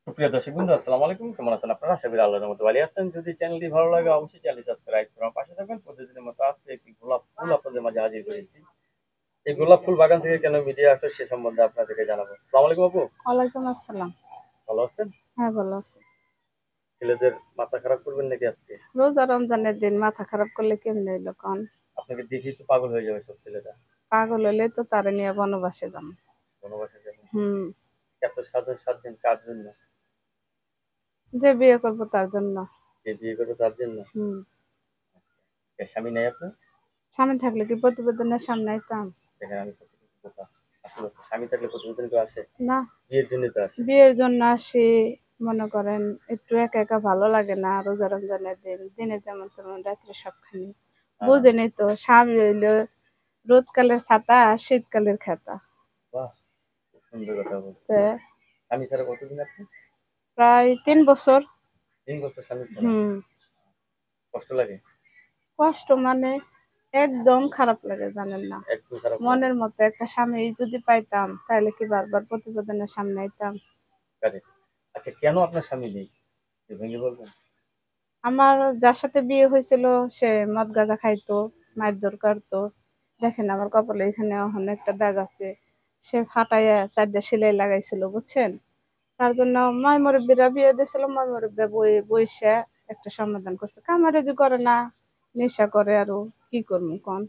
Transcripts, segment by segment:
সুপ্রিয় দর্শকবৃন্দ, আসসালামু আলাইকুম। কেমন আছেন আপনারা? আশা করি আল্লাহর রহমতে ভালো আছেন। যদি চ্যানেলটি ভালো লাগে অবশ্যই চ্যানেলটি সাবস্ক্রাইব করে আমার পাশে থাকবেন। প্রতিদিনের মতো আজকে একটি গোলাপ ফুল আপনাদের মাঝে হাজির করেছি। এই গোলাপ ফুল বাগান থেকে কেন মিডিয়া আসে সে সম্বন্ধে আপনাদেরকে জানাবো। আসসালামু আলাইকুম আপু। ওয়ালাইকুম আসসালাম। ভালো আছেন? হ্যাঁ, ভালো আছি। ছেলেদের মাথা খারাপ করবেন নাকি আজকে? রোজা রমজানের দিন মাথা খারাপ করলে কেমনে হইলো কন? আপনাকে দেখেই তো পাগল হয়ে যাবে সব ছেলেরা। পাগল হইলে তো তারে নিয়ে বনবাসে যাম। বনবাসে যাবেন। হুম। এত সাজেন কার জন্য? যে বিয়ে করবো তার জন্য। যে বিয়ে করবে তার জন্য? হুম। স্বামী নেই আপনার? স্বামী থাকলে কি প্রতিবেদনের সামনে আইতাম? দেখেন আমি কতটুকু বোকা। আসলে তো স্বামী থাকলে প্রতিদিন কেউ আসে? না, বিয়ের জন্য তো আসে। বিয়ের জন্য আসি। মনে করেন একটু একা একা ভালো লাগে না রোজা রমজানের দিন, দিনে যেমন তেমন রাত্রে সবখানি। হ্যাঁ। বুঝেনি তো, স্বামী হইলো রোদকালের ছাতা শীতকালের খেতা। বাহ, খুব সুন্দর কথা বলছেন। তে স্বামী ছাড়া কতদিন আপনি? প্রায় 3 বছর। 3 বছর স্বামী ছাড়া? হুম। কষ্ট লাগে? কষ্ট মানে একদম খারাপ লাগে, জানেন না? একদম খারাপ লাগে? মনের মতো একটা স্বামী যদি পাইতাম তাহলে কি বারবার প্রতিবেদনের সামনে আইতাম? কারেক্ট। আচ্ছা, কেন আপনার স্বামী নেই? একটু ভেঙে বলবেন? আমার যার সাথে বিয়ে হয়েছিল সে মদ গাঁজা খাইতো, মারধর করতো। দেখেন আমার কপালে এখানে এখন একটা দাগ আছে। সে ফাটাইয়া 4টা সেলাই লাগাইছিল, বুঝছেন? তার জন্য ময় মুরব্বীরা বিয়ে দিয়েছিল, ময় মুরব্বী বইসা একটা সমাধান করছে। কামারেজি করে না, নেশা করে, আরো কি করবো কোন?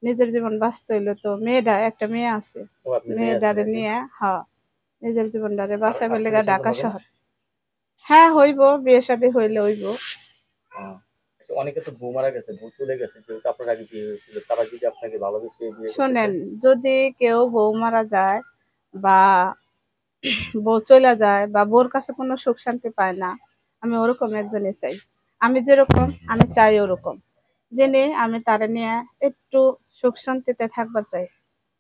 নিজের জীবন বাঁচতে হইলে তো মেয়েটা, একটা মেয়ে আছে, ও, আপনি মেয়ে আছে মেয়েটারে নাকি? নিয়ে নিজের জীবনটারে বাঁচা আর ফেলে ছেলের সন্তান ঢাকা হবে না? শহর। হ্যাঁ, হইব, বিয়ে শাদী হইলে হইব। আচ্ছা, অনেকে তো বউ মারা গেছে, বউ চলে গেছে, যেহেতু আপনার আগে বিয়ে হয়েছিল, তারা যদি আপনাকে ভালোবেসে বিয়ে করতে শোনেন, চায়? যদি কেউ বউ মারা যায় বা বউ চলে যায় বা বউর কাছে কোনো সুখ শান্তি পায় না, আমি ওরকম একজনই চাই। আমি যেরকম আমি চাই ওরকম, জেনে আমি তারে নিয়ে একটু সুখ শান্তিতে থাকবার চাই।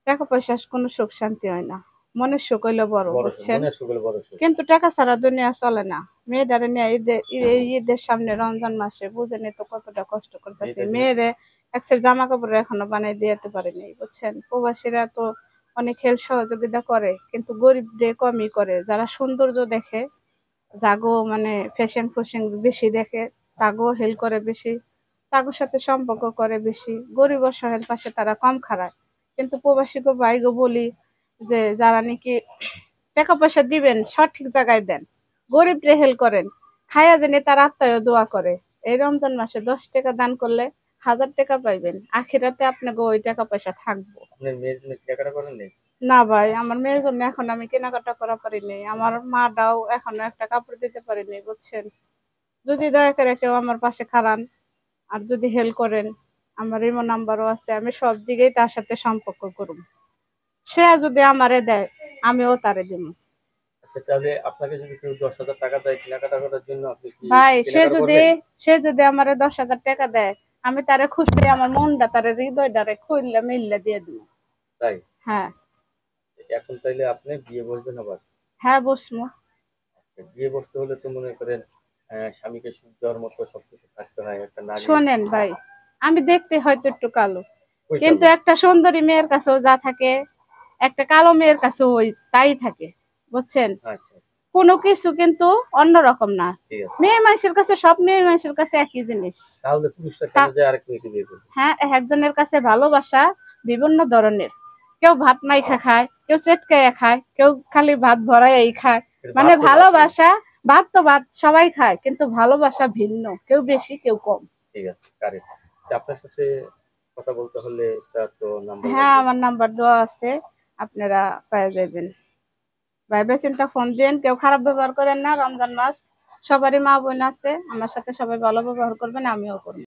টাকা পয়সা কোনো সুখ শান্তি হয় না, মনের সুখ হইলে বড়, বড় সুখ, বুঝছেন? মনের সুখ হলে বড় সুখ। কিন্তু টাকা ছাড়া দুনিয়া চলে না। মেয়েটারে নিয়ে ঈদের সামনে রমজান মাসে বুঝেনি তো কতটা কষ্ট করতেছি। মেয়েটা জিনিস। মেয়েরে এক সেট জামা কাপড় এখনো বানাই দিতে পারিনি, বুঝছেন? প্রবাসীরা তো অনেক হেল্প সহযোগিতা করে, কিন্তু গরিবদের কমই করে। যারা সৌন্দর্য দেখে, জাগো মানে ফ্যাশন ফ্যাশন বেশি দেখে, তাগো হেল্প করে বেশি, তাগোর সাথে সম্পর্ক করে বেশি। গরিব অসহায়ের পাশে তারা কম খাড়ায়। কিন্তু প্রবাসীকে ভাইগো বলি যে যারা নাকি টাকা পয়সা দিবেন সঠিক জায়গায় দেন, গরিবরে হেল্প করেন, খায়া জেনে তার আত্মায় দোয়া করে। এই রমজান মাসে 10 টাকা দান করলে 1000 টাকা পাইবেন, আখিরাতে আপনাকে ওই টাকা পয়সা থাকবো। আপনার মেয়ের জন্য কেনাকাটা করেন নাই? না ভাই, আমার মেয়ের জন্য এখন আমি কেনাকাটা করা পারিনি। আমার মাটাও এখনো একটা কাপড় দিতে পারিনি, বুঝছেন? যদি দয়া করে কেউ আমার পাশে খাড়ান আর যদি হেল্প করেন, আমার ইমো নাম্বারও আছে, আমি সব দিকেই তার সাথে সম্পর্ক করব। সে যদি আমারে দেয় আমিও তারে দিব। আচ্ছা, তাহলে আপনাকে যদি কেউ 10,000 টাকা দেয় কেনাকাটা করার জন্য, আপনি কি ভাই, কেনাকাটা করবেন? সে যদি আমারে 10,000 টাকা দেয়, আমি তারে খুশি, আমার মনটা তারে হৃদয়টারে খুললে মিললে দিয়ে দিব। তাই? হ্যাঁ। এখন তাইলে আপনি বিয়ে বসবেন আবার? হ্যাঁ, বসমু। আচ্ছা, বিয়ে বসতে হলে তো মনে করেন স্বামীকে সুখ দেওয়ার মতো সবকিছু থাকতে হয় একটা নারীর। শোনেন ভাই, আমি দেখতে হয়তো একটু কালো, ওই কিন্তু কালো? একটা সুন্দরী মেয়ের কাছেও যা থাকে একটা কালো মেয়ের কাছেও ওই তাই থাকে, বুঝছেন? আচ্ছা, কোনো কিছু কিন্তু অন্যরকম না। ঠিক আছে। মেয়ে মানুষের কাছে, সব মেয়ে মানুষের কাছে একই জিনিস। তাহলে পুরুষরা কেন তা- যায় আরেক মেয়েকে বিয়ে করবে? হ্যাঁ, একজনের কাছে ভালোবাসা বিভিন্ন ধরনের। কেউ ভাত মাইখা খায়, কেউ চেটকাইয়া খায়, কেউ খালি ভাত ভরাই খায়। কিন্তু মানে ভাত তো ভাতই। ভালোবাসা, ভাত তো ভাত সবাই খায়, কিন্তু ভালোবাসা ভিন্ন, কেউ বেশি কেউ কম। ঠিক আছে, কারেক্ট। আপনার সাথে কথা বলতে হলে তার তো নাম্বার হ্যাঁ, লাগবে। আমার নাম্বার দেওয়া আছে, আপনারা পেয়ে যাবেন। ভাইবে চিন্তা ফোন দিন, কেউ খারাপ ব্যবহার করেন না। রমজান মাস, সবারই মা বোন আছে, আমার সাথে সবাই ভালো ব্যবহার করবেন, আমিও করবো।